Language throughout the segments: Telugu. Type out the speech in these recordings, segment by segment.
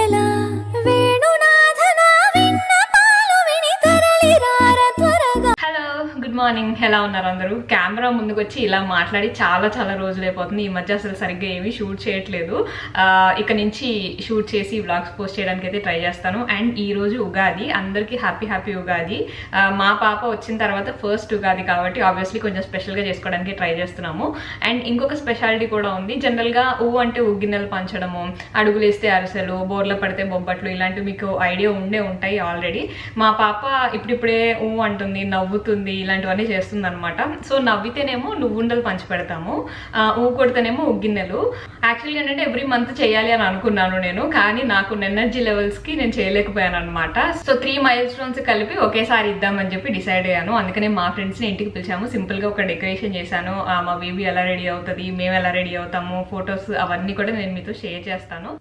వెన్నెల వేణునాథన విన్నపాలు విని తరలిరార త్వరగా. Hello, good morning. ఎలా ఉన్నారు అందరూ? కెమెరా ముందుకు వచ్చి ఇలా మాట్లాడి చాలా రోజులు అయిపోతుంది. ఈ మధ్య అసలు సరిగ్గా ఏమీ షూట్ చేయట్లేదు. ఇక నుంచి షూట్ చేసి వ్లాగ్స్ పోస్ట్ చేయడానికి అయితే ట్రై చేస్తాను. అండ్ ఈ రోజు ఉగాది, అందరికీ హ్యాపీ ఉగాది. మా పాప వచ్చిన తర్వాత ఫస్ట్ ఉగాది కాబట్టి ఆబ్వియస్లీ కొంచెం స్పెషల్గా చేసుకోవడానికి ట్రై చేస్తున్నాము. అండ్ ఇంకొక స్పెషాలిటీ కూడా ఉంది. జనరల్గా అంటే ఉగ్గిన్నెలు పంచడము, అడుగులు వేస్తే అరిసెలు, బోర్ల పడితే బొబ్బట్లు, ఇలాంటివి మీకు ఐడియా ఉంటాయి ఆల్రెడీ. మా పాప ఇప్పుడిప్పుడే అంటుంది, నవ్వుతుంది, ఇలాంటివన్నీ చేస్తుంది అనమాట. సో నవ్వితేనేమో నువ్వుండలు పంచి పెడతాము, కొడితేనేమో ఉగ్గిన్నెలు. యాక్చువల్గా ఏంటంటే ఎవ్రీ మంత్ చేయాలి అని అనుకున్నాను నేను, కానీ నాకు ఎనర్జీ లెవెల్స్కి నేను చేయలేకపోయాను అనమాట. సో 3 milestones కలిపి ఒకేసారి ఇద్దామని చెప్పి డిసైడ్ అయ్యాను. అందుకనే మా ఫ్రెండ్స్ని ఇంటికి పిలిచాము. సింపుల్గా ఒక డెకరేషన్ చేశాను. మా బేబీ ఎలా రెడీ అవుతుంది, మేము ఎలా రెడీ అవుతాము, ఫొటోస్ అవన్నీ కూడా నేను మీతో షేర్ చేస్తాను.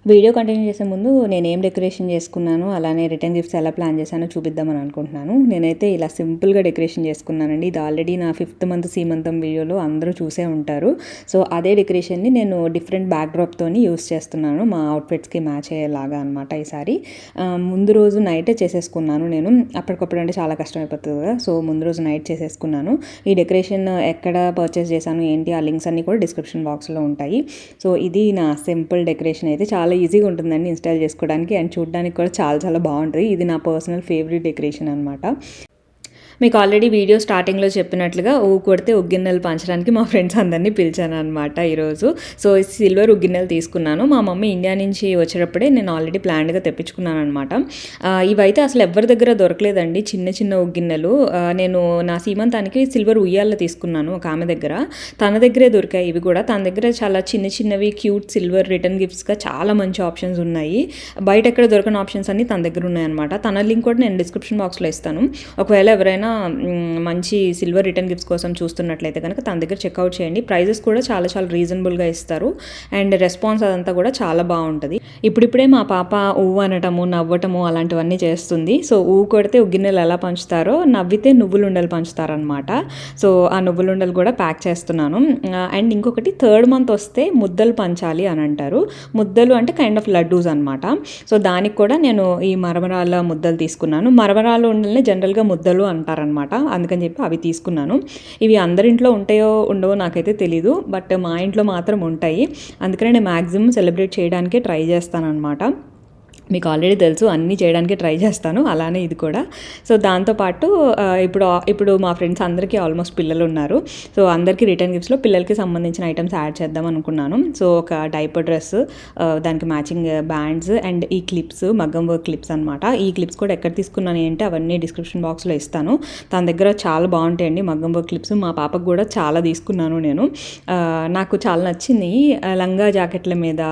వీడియో కంటిన్యూ చేసే ముందు నేను ఏం డెకరేషన్ చేసుకున్నాను, అలానే రిటర్న్ గిఫ్ట్స్ ఎలా ప్లాన్ చేశానో చూపిద్దామని అనుకుంటున్నాను. నేనైతే ఇలా సింపుల్గా డెకరేషన్ చేసుకున్నానండి. ఇది ఆల్రెడీ నా 5th month సీమంతం వీడియోలో అందరూ చూసే ఉంటారు. సో అదే డెకరేషన్ని నేను డిఫరెంట్ బ్యాక్డ్రాప్తో యూస్ చేస్తున్నాను, మా అవుట్ఫిట్స్కి మ్యాచ్ అయ్యేలాగా అనమాట. ఈసారి ముందు రోజు నైటే చేసేసుకున్నాను నేను. అప్పటికప్పుడు అంటే చాలా కష్టం అయిపోతుంది కదా, సో ముందు రోజు నైట్ చేసేసుకున్నాను. ఈ డెకరేషన్ ఎక్కడ పర్చేస్ చేశాను ఏంటి, ఆ లింక్స్ అన్నీ కూడా డిస్క్రిప్షన్ బాక్స్లో ఉంటాయి. సో ఇది నా సింపుల్ డెకరేషన్. అయితే చాలా ఈజీగా ఉంటుందండి ఇన్స్టాల్ చేసుకోవడానికి, అండ్ చూడడానికి కూడా చాలా బాగుంటుంది. ఇది నా పర్సనల్ ఫేవరెట్ డెకరేషన్ అనమాట. మీకు ఆల్రెడీ వీడియో స్టార్టింగ్లో చెప్పినట్లుగా కొడితే ఉగ్గిన్నెలు పంచడానికి మా ఫ్రెండ్స్ అందరినీ పిలిచాను అనమాట ఈరోజు. సో సిల్వర్ ఉగ్గిన్నెలు తీసుకున్నాను. మా మమ్మీ ఇండియా నుంచి వచ్చేటప్పుడే నేను ఆల్రెడీ ప్లాన్డ్గా తెప్పించుకున్నాను అనమాట. ఇవైతే అసలు ఎవరి దగ్గర దొరకలేదండి, చిన్న ఉగ్గిన్నెలు. నేను నా సీమంతానికి సిల్వర్ ఉయ్యాల్లో తీసుకున్నాను ఒక ఆమె దగ్గర. తన దగ్గరే దొరికాయి ఇవి కూడా. తన దగ్గర చాలా చిన్నవి క్యూట్ సిల్వర్ రిటర్న్ గిఫ్ట్స్గా చాలా మంచి ఆప్షన్స్ ఉన్నాయి. బయట ఎక్కడ దొరకని ఆప్షన్స్ అన్నీ తన దగ్గర ఉన్నాయన్నమాట. తన లింక్ కూడా నేను డిస్క్రిప్షన్ బాక్స్లో ఇస్తాను. ఒకవేళ ఎవరైనా మంచి సిల్వర్ రిటర్న్ గిఫ్ట్స్ కోసం చూస్తున్నట్లయితే కనుక తన దగ్గర చెక్అవుట్ చేయండి. ప్రైజెస్ కూడా చాలా రీజనబుల్గా ఇస్తారు, అండ్ రెస్పాన్స్ అదంతా కూడా చాలా బాగుంటుంది. ఇప్పుడిప్పుడే మా పాప అనటము, నవ్వటము అలాంటివన్నీ చేస్తుంది. సో కొడితే ఉగ్గిన్నెలు ఎలా పంచుతారో, నవ్వితే నువ్వులుండలు పంచుతారనమాట. సో ఆ నువ్వులుండలు కూడా ప్యాక్ చేస్తున్నాను. అండ్ ఇంకొకటి 3rd month వస్తే ముద్దలు పంచాలి అని అంటారు. ముద్దలు అంటే కైండ్ ఆఫ్ లడ్డూస్ అనమాట. సో దానికి కూడా నేను ఈ మరమరాల ముద్దలు తీసుకున్నాను. మరమరాలు ఉండలనే జనరల్గా ముద్దలు అంటారనమాట, అందుకని చెప్పి అవి తీసుకున్నాను. ఇవి అందరింట్లో ఉంటాయో ఉండవో నాకైతే తెలీదు, బట్ మా ఇంట్లో మాత్రం ఉంటాయి. అందుకనే నేను మ్యాక్సిమం సెలబ్రేట్ చేయడానికే ట్రై చేస్తాను అనమాట. మీకు ఆల్రెడీ తెలుసు, అన్నీ చేయడానికి ట్రై చేస్తాను, అలానే ఇది కూడా. సో దాంతోపాటు ఇప్పుడు మా ఫ్రెండ్స్ అందరికీ ఆల్మోస్ట్ పిల్లలు ఉన్నారు. సో అందరికీ రిటర్న్ గిఫ్ట్స్లో పిల్లలకి సంబంధించిన ఐటమ్స్ యాడ్ చేద్దాం అనుకున్నాను. సో ఒక డైపర్ డ్రెస్, దానికి మ్యాచింగ్ బ్యాండ్స్, అండ్ ఈ క్లిప్స్, మగ్గం వర్క్ క్లిప్స్ అనమాట. ఈ క్లిప్స్ కూడా ఎక్కడ తీసుకున్నాను ఏంటి అవన్నీ డిస్క్రిప్షన్ బాక్స్లో ఇస్తాను. తన దగ్గర చాలా బాగుంటాయండి మగ్గం వర్క్ క్లిప్స్. మా పాపకు కూడా చాలా తీసుకున్నాను నేను. నాకు చాలా నచ్చింది. లంగా జాకెట్ల మీద,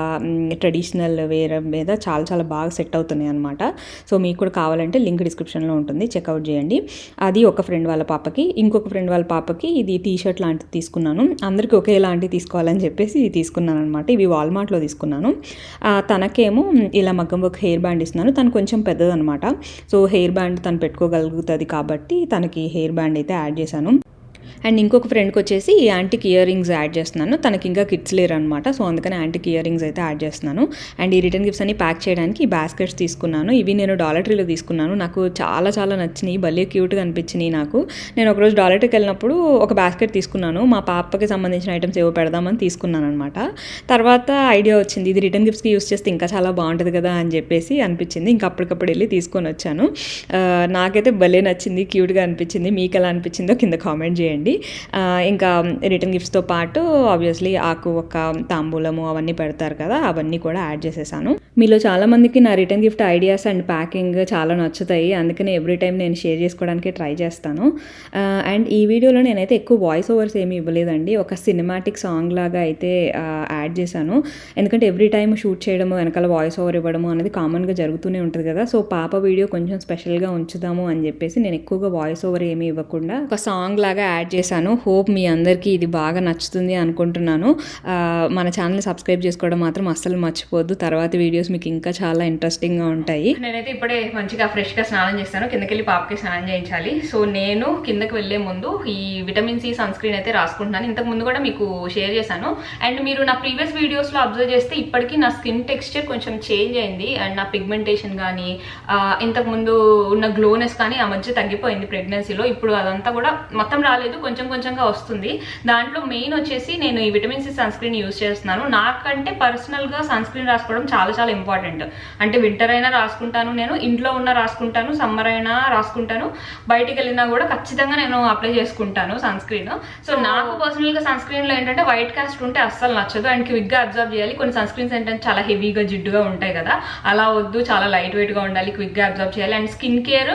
ట్రెడిషనల్ వేర్ మీద చాలా బాగా సెట్ అవుతున్నాయి అనమాట. సో మీకు కూడా కావాలంటే లింక్ డిస్క్రిప్షన్లో ఉంటుంది, చెక్అవుట్ చేయండి. అది ఒక ఫ్రెండ్ వాళ్ళ పాపకి. ఇంకొక ఫ్రెండ్ వాళ్ళ పాపకి ఇది టీషర్ట్ లాంటిది తీసుకున్నాను. అందరికీ ఒకేలాంటివి తీసుకోవాలని చెప్పేసి ఇది తీసుకున్నాను అనమాట. ఇవి వాల్మార్ట్లో తీసుకున్నాను. తనకేమో ఇలా మగ్గం వర్క్ హెయిర్ బ్యాండ్ ఇస్తున్నాను. తను కొంచెం పెద్దదనమాట. సో హెయిర్ బ్యాండ్ తను పెట్టుకోగలుగుతుంది కాబట్టి తనకి హెయిర్ బ్యాండ్ అయితే యాడ్ చేశాను. అండ్ ఇంకొక ఫ్రెండ్కి వచ్చేసి ఈ యాంటిక్ ఇయర్ రింగ్స్ యాడ్ చేస్తున్నాను. తనకి ఇంకా కిడ్స్ లేరు అనమాట. సో అందుకని యాంటిక్ ఇయర్ రింగ్స్ అయితే యాడ్ చేస్తున్నాను. అండ్ ఈ రిటర్న్ గిఫ్ట్స్ అన్ని ప్యాక్ చేయడానికి ఈ బాస్కెట్స్ తీసుకున్నాను. ఇవి నేను డాలర్ ట్రీలో తీసుకున్నాను. నాకు చాలా నచ్చినాయి, భలే క్యూట్గా అనిపించినాయి నాకు. నేను ఒకరోజు డాలర్ ట్రీకి వెళ్ళినప్పుడు ఒక బాస్కెట్ తీసుకున్నాను. మా పాపకి సంబంధించిన ఐటమ్స్ ఏవో పెడదామని తీసుకున్నాను అనమాట. తర్వాత ఐడియా వచ్చింది, ఇది రిటర్న్ గిఫ్ట్స్కి యూస్ చేస్తే ఇంకా చాలా బాగుంటుంది కదా అని చెప్పేసి అనిపించింది. ఇంకా అప్పటికప్పుడు వెళ్ళి తీసుకొని వచ్చాను. నాకైతే భలే నచ్చింది, క్యూట్గా అనిపించింది. మీకు ఎలా అనిపించిందో కింద కామెంట్ చేయండి. ఇంకా రిటర్న్ గిఫ్ట్స్తో పాటు ఆబ్వియస్లీ ఆకు ఒక తాంబూలము అవన్నీ పెడతారు కదా, అవన్నీ కూడా యాడ్ చేసేసాను. మీలో చాలామందికి నా return gift ideas and packing చాలా నచ్చుతాయి, అందుకని ఎవ్రీ టైం నేను షేర్ చేసుకోవడానికి ట్రై చేస్తాను. అండ్ ఈ వీడియోలో నేనైతే ఎక్కువ వాయిస్ ఓవర్స్ ఏమీ ఇవ్వలేదండి, ఒక సినిమాటిక్ సాంగ్ లాగా అయితే యాడ్ చేశాను. ఎందుకంటే ఎవ్రీ టైం షూట్ చేయడము, వెనకాల వాయిస్ ఓవర్ ఇవ్వడము అనేది కామన్గా జరుగుతూనే ఉంటుంది కదా. సో పాప వీడియో కొంచెం స్పెషల్గా ఉంచుదాము అని చెప్పేసి నేను ఎక్కువగా వాయిస్ ఓవర్ ఏమీ ఇవ్వకుండా ఒక సాంగ్ లాగా యాడ్ చేశాను. హోప్ మీ అందరికీ ఇది బాగా నచ్చుతుంది అనుకుంటున్నాను. మన ఛానల్ సబ్స్క్రైబ్ చేసుకోవడం మాత్రం అస్సలు మర్చిపోద్దు. తర్వాత వీడియోస్ మీకు ఇంకా చాలా ఇంట్రెస్టింగ్గా ఉంటాయి. నేనైతే ఇప్పుడే మంచిగా ఫ్రెష్గా స్నానం చేస్తాను. కిందకి వెళ్ళి పాపకి స్నానం చేయించాలి. సో నేను కిందకి వెళ్ళే ముందు ఈ విటమిన్ సి సన్ స్క్రీన్ అయితే రాసుకుంటున్నాను. ఇంతకు ముందు కూడా మీకు షేర్ చేశాను. అండ్ మీరు నా ప్రీవియస్ వీడియోస్లో అబ్జర్వ్ చేస్తే ఇప్పటికీ నా స్కిన్ టెక్స్చర్ కొంచెం చేంజ్ అయింది. అండ్ నా పిగ్మెంటేషన్ కానీ ఇంతకు ముందు ఉన్న గ్లోనెస్ కానీ ఆ మధ్య తగ్గిపోయింది ప్రెగ్నెన్సీలో. ఇప్పుడు అదంతా కూడా మొత్తం రాలేదు, కొంచెం కొంచెంగా వస్తుంది. దాంట్లో మెయిన్ వచ్చేసి నేను ఈ vitamin C sunscreen use చేస్తున్నాను. నాకంటే పర్సనల్గా సన్ స్క్రీన్ రాసుకోవడం చాలా చాలా ఇంపార్టెంట్. అంటే వింటర్ అయినా రాసుకుంటాను, నేను ఇంట్లో ఉన్న రాసుకుంటాను, సమ్మర్ అయినా రాసుకుంటాను, బయటికి వెళ్ళినా కూడా ఖచ్చితంగా నేను అప్లై చేసుకుంటాను సన్ స్క్రీన్. సో నాకు పర్సనల్గా సన్ స్క్రీన్లో ఏంటంటే వైట్ కాస్ట్ ఉంటే అస్సలు నచ్చదు. అండ్ క్విక్గా అబ్జర్వ్ చేయాలి. కొన్ని సన్ స్క్రీన్స్ ఏంటంటే చాలా హెవీగా జిడ్డుగా ఉంటాయి కదా, అలా వద్దు, చాలా లైట్ వెయిట్గా ఉండాలి, క్విక్గా అబ్జర్వ్ చేయాలి. And skin care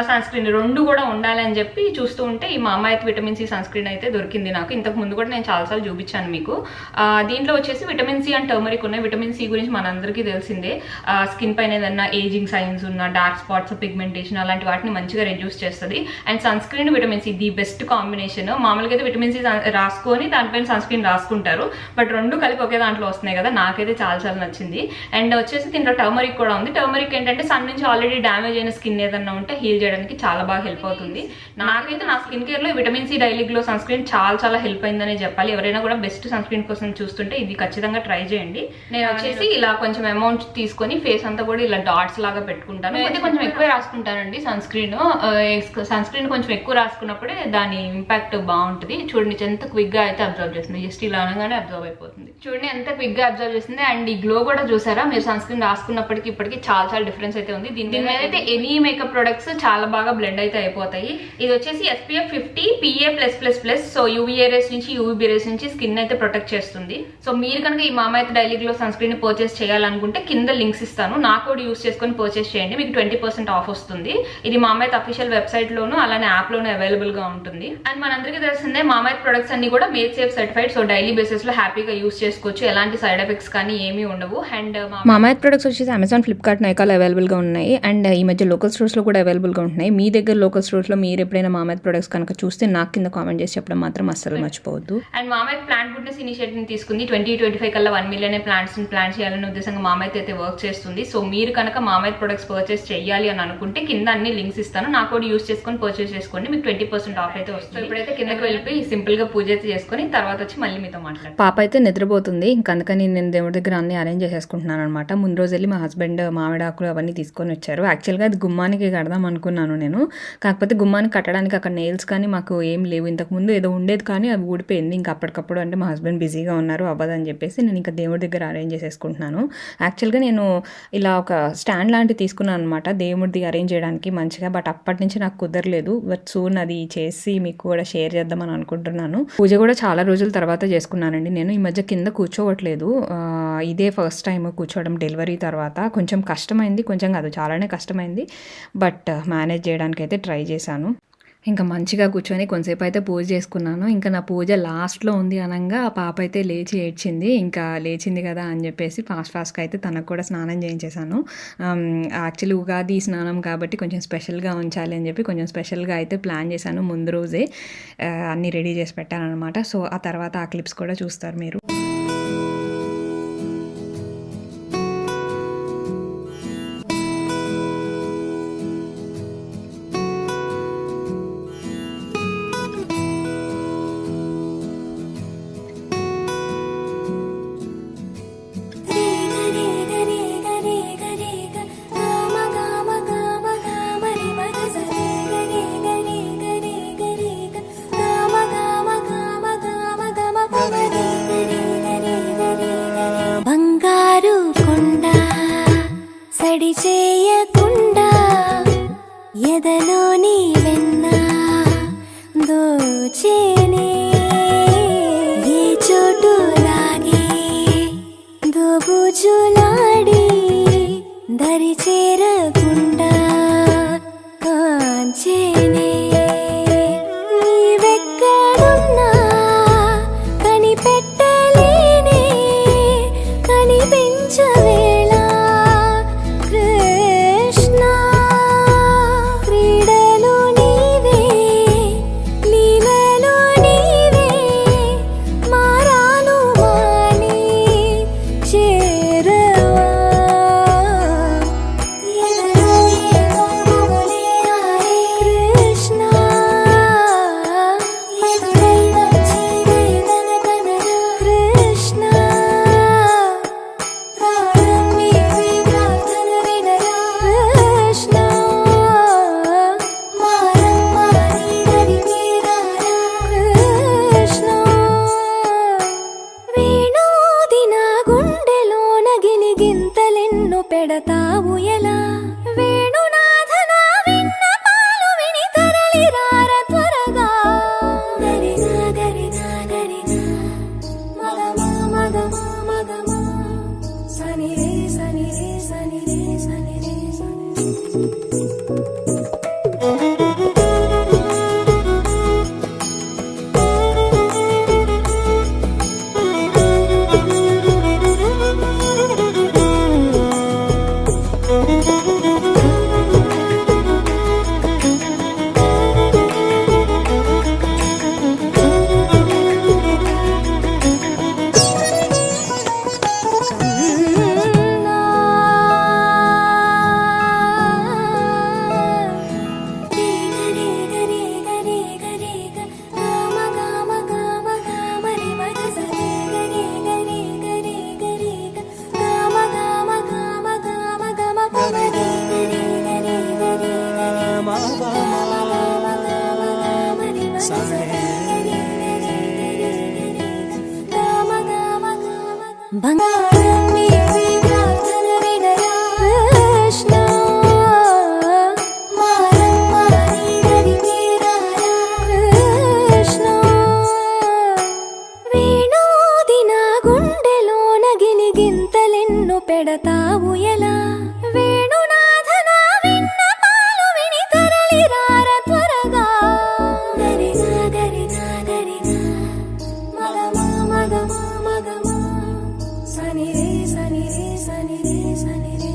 sunscreen రెండు కూడా ఉండాలి అని చెప్పి చూస్తూ ఉంటే ఈ Mamaearth vitamin C sunscreen అయితే దొరికింది నాకు. ఇంతకు ముందు కూడా నేను చాలాసార్లు చూపించాను మీకు. దీంట్లో వచ్చేసి విటమిన్ సి అండ్ టర్మరిక్ ఉన్నాయి. విటమిన్ సి గురించి మనందరికీ తెలిసిందే. స్కిన్ పైన ఏదన్నా ఏజింగ్ సైన్స్ ఉన్న డార్క్ స్పాట్స్, పిగ్మెంటేషన్ అలాంటి వాటిని మంచిగా రెడ్యూస్ చేస్తుంది. And sunscreen vitamin C the best combination. మామూలుగా అయితే విటమిన్ సి రాసుకొని దానిపైన సన్ స్క్రీన్ రాసుకుంటారు, బట్ రెండు కలిపి ఒకే దాంట్లో వస్తున్నాయి కదా, నాకైతే చాలా చాలా నచ్చింది. అండ్ వచ్చేసి దీంట్లో టర్మరిక్ కూడా ఉంది. టర్మరిక్ ఏంటంటే సన్ నుంచి ఆల్రెడీ డ్యామేజ్ అయిన స్కిన్ ఏదన్నా ఉంటే హీల్ చేయడానికి చాలా బాగా హెల్ప్ అవుతుంది. నాకైతే నా స్కిన్ కేర్ లో vitamin C daily glow sunscreen చాలా చాలా హెల్ప్ అయిందనే చెప్పాలి. ఎవరైనా కూడా బెస్ట్ సన్ స్క్రీన్ కోసం చూస్తుంటే ఇది ఖచ్చితంగా ట్రై చేయండి. నేను వచ్చేసి ఇలా కొంచెం అమౌంట్ తీసుకొని ఫేస్ అంతా కూడా ఇలా డాట్స్ లాగా పెట్టుకుంటాను. అయితే కొంచెం ఎక్కువ రాసుకుంటానండి సన్ స్క్రీన్. సన్ స్క్రీన్ కొంచెం ఎక్కువ రాసుకున్నప్పుడే దాని ఇంపాక్ట్ బాగుంటుంది. చూడండి ఎంత క్విక్ గా అయితే అబ్జర్వ్ చేస్తుంది. జస్ట్ ఇలా అనగానే అబ్జర్వ్ అయిపోతుంది. చూడండి ఎంత క్విక్ గా అబ్జర్వ్ చేస్తుంది. అండ్ ఈ గ్లో కూడా చూసారా, మీరు సన్ స్క్రీన్ రాసుకున్నప్పటికీ ఇప్పటికి చాలా చాలా డిఫరెన్స్ అయితే ఉంది. దీని మీద అయితే ఎనీ మేకప్ ప్రొడక్ట్స్ చాలా బాగా బ్లెండ్ అయితే అయిపోతాయి. ఇది వచ్చేసి SPF 50 PA+++. So UVA rays నుంచి UVB రేస్ నుంచి స్కిన్ అయితే ప్రొటెక్ట్ చేస్తుంది. సో మీరు కనుక ఈ Mamaearth daily glow sunscreen purchase చేయాలనుకుంటే కింద లింక్స్ ఇస్తాను, నా కోడ్ యూస్ చేసుకొని పర్చేస్ చేయండి. మీకు 20% ఆఫ్ వస్తుంది. ఇది మామాయత్ అఫీషియల్ వెబ్సైట్ లోను అలానే యాప్ లోను అవైలబుల్ గా ఉంటుంది. అండ్ మనందరికీ తెలిసిందే మామాయత్ ప్రొడక్ట్స్ అన్ని కూడా made safe certified. So daily basis లో హ్యాపీగా యూస్ చేసుకోవచ్చు. ఎలాంటి సైడ్ ఎఫెక్ట్స్ కానీ ఏమీ ఉండవు. అండ్ మామాయత్ ప్రొడక్ట్స్ వచ్చేసి అమెజాన్, ఫ్లిప్కార్ట్, నైకాలో అవైలబుల్గా ఉన్నాయి. అండ్ ఈ మధ్య లోకల్ స్టోర్స్లో కూడా అవైలబుల్గా ఉంటున్నాయి. మీ దగ్గర లోకల్ స్టోర్స్లో మీరు ఎప్పుడైనా మామాయత్ ప్రొడక్ట్స్ కనుక చూస్తే నాకు కింద కామెంట్ చేసి చెప్పడం మాత్రం అస్సలు మర్చిపోవద్దు. And Mamaearth plant goodness initiative తీసుకుంది. 2025 కల్లా 1 మిలియన్ ప్లాంట్స్ ప్లాన్ చేయాలనే ఉద్దేశంగా మామాయత్ అయితే వర్క్ చేస్తుంది. సో మీరు కనుక మామాయత్ ప్రొడక్ట్స్ పర్చేస్ చేయాలి అని అనుకుంటే కింద అన్ని లింక్స్ ఇస్తాను, నా కోడ్ యూస్ చేసుకొని పర్చేస్ చేసుకోండి. మీకు 20% ఆఫ్ అయితే వస్తుంది. ఇప్పుడైతే కిందకి వెళ్ళిపోయి సింపుల్ గా పూజ అయితే చేసుకొని తర్వాత వచ్చి మళ్ళీ మీతో మాట్లాడతాను. పాప అయితే నిద్రపోతుంది. అందుకని నేను దేవుడి దగ్గర అన్ని అరేంజ్ చేసేసుకుంటున్నాను అనమాట. ముందు రోజు వెళ్ళి మా హస్బెండ్ మామిడాకులు అవన్నీ తీసుకొని వచ్చారు. యాక్చువల్గా అది గుమ్మానికి కడదాం అనుకున్నాను నేను, కాకపోతే గుమ్మానికి కట్టడానికి అక్కడ నెయిల్స్ కానీ మాకు ఏం లేవు. ఇంతకుముందు ఏదో ఉండేది కానీ అది ఊడిపోయింది. ఇంకా అప్పటికప్పుడు అంటే మా హస్బెండ్ బిజీగా ఉన్నారు, అవ్వదని చెప్పేసి నేను ఇంకా దేవుడి దగ్గర అరేంజ్ చేసేసుకుంటున్నాను. యాక్చువల్గా నేను ఇలా ఒక స్టాండ్ లాంటివి తీసుకున్నాను అనమాట దేవుడిది అరేంజ్ చేయడానికి మంచిగా. బట్ అప్పటి నుంచి నాకు కుదరలేదు. బట్ సూన్ అది చేసి మీకు కూడా షేర్ చేద్దామని అనుకుంటున్నాను. పూజ కూడా చాలా రోజుల తర్వాత చేసుకున్నానండి నేను. ఈ మధ్య కింద కూర్చోవట్లేదు. ఇదే ఫస్ట్ టైం కూర్చోవడం డెలివరీ తర్వాత. కొంచెం కష్టమైంది, కొంచెం కాదు చాలానే కష్టమైంది. బట్ మేనేజ్ చేయడానికి అయితే ట్రై చేశాను. ఇంకా మంచిగా కూర్చొని కొంతసేపు అయితే పూజ చేసుకున్నాను. ఇంకా నా పూజ లాస్ట్లో ఉంది అనగా ఆ పాప అయితే లేచి ఏడ్చింది. ఇంకా లేచింది కదా అని చెప్పేసి ఫాస్ట్గా అయితే తనకు కూడా స్నానం చేయించేశాను. యాక్చువల్లీ ఉగాది స్నానం కాబట్టి కొంచెం స్పెషల్గా ఉంచాలి అని చెప్పి కొంచెం స్పెషల్గా అయితే ప్లాన్ చేశాను. ముందు రోజే అన్నీ రెడీ చేసి పెట్టాను అనమాట. సో ఆ తర్వాత ఆ క్లిప్స్ కూడా చూస్తారు మీరు. బంగారు కొండ సడి చేయకుండా ఎదలోని వెన్న దోచేనే ఏ చోటు లాగే దోబుజులాడి దరి చేరకుండా కాంచేనే నీవెక్కడున్నా కనిపెట్టలేనే కనిపించవేళ కృష్ణ క్రీడలు నీవే లీలలు పెడతావు ఎలా వేణునాథనా విన్నపాలు విని తరలిరార త్వరగా గరిగా గరిగా గరిగా మగమా మగమా మగమా సని రే సని రే సని రే సని రే బంగారం నీవే ప్రార్థన వినరా కృష్ణ మారమ్మ నీ దరికి రారా కృష్ణ వేణోది నా గుండెలోన గిలిగింతలెన్ను పెడతావు ఎలా వేణునాథనా విన్నపాలు విని తరలిరార త్వరగా గరిగా గరిగా గరిగా మగమా మగమా మగమా సని రే సని రే సని రే సని రే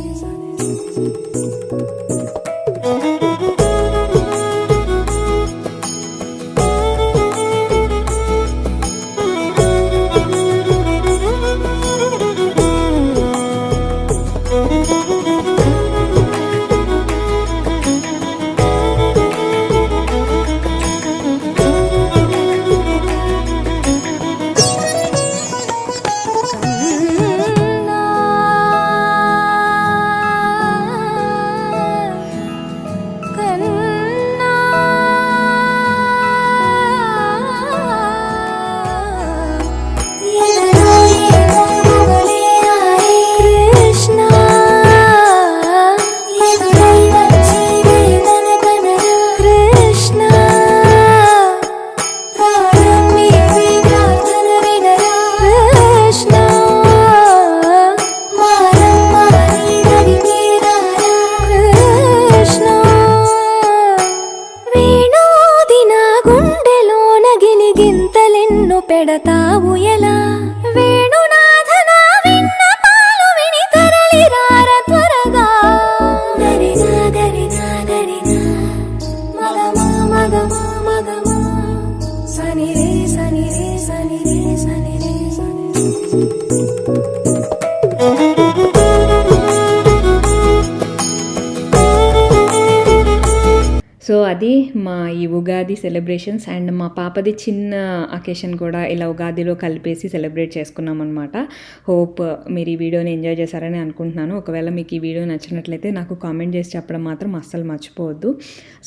పెడతావు ఎలా వేణునాథనా విన్నపాలు విని తరలిరార త్వరగా గరిగా గరిగా గరిగా మగమా మగమా మగమా సని రే సని రే సని రే సని రే సో అది మా ఈ ఉగాది సెలబ్రేషన్స్ అండ్ మా పాపది చిన్న అకేషన్ కూడా ఇలా ఉగాదిలో కలిపేసి సెలబ్రేట్ చేసుకున్నాం అనమాట. హోప్ మీరు ఈ వీడియోని ఎంజాయ్ చేశారని అనుకుంటున్నాను. ఒకవేళ మీకు ఈ వీడియో నచ్చినట్లయితే నాకు కామెంట్ చేసి చెప్పడం మాత్రం అస్సలు మర్చిపోవద్దు.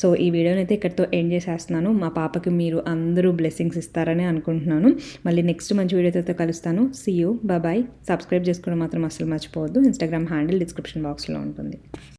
సో ఈ వీడియోని అయితే ఇక్కడితో ఎండ్ చేసేస్తున్నాను. మా పాపకి మీరు అందరూ బ్లెస్సింగ్స్ ఇస్తారని అనుకుంటున్నాను. మళ్ళీ నెక్స్ట్ మంచి వీడియోతో కలుస్తాను. See you, bye. సబ్స్క్రైబ్ చేసుకోవడం మాత్రం అస్సలు మర్చిపోవద్దు. ఇన్స్టాగ్రామ్ హ్యాండిల్ డిస్క్రిప్షన్ బాక్స్లో ఉంటుంది.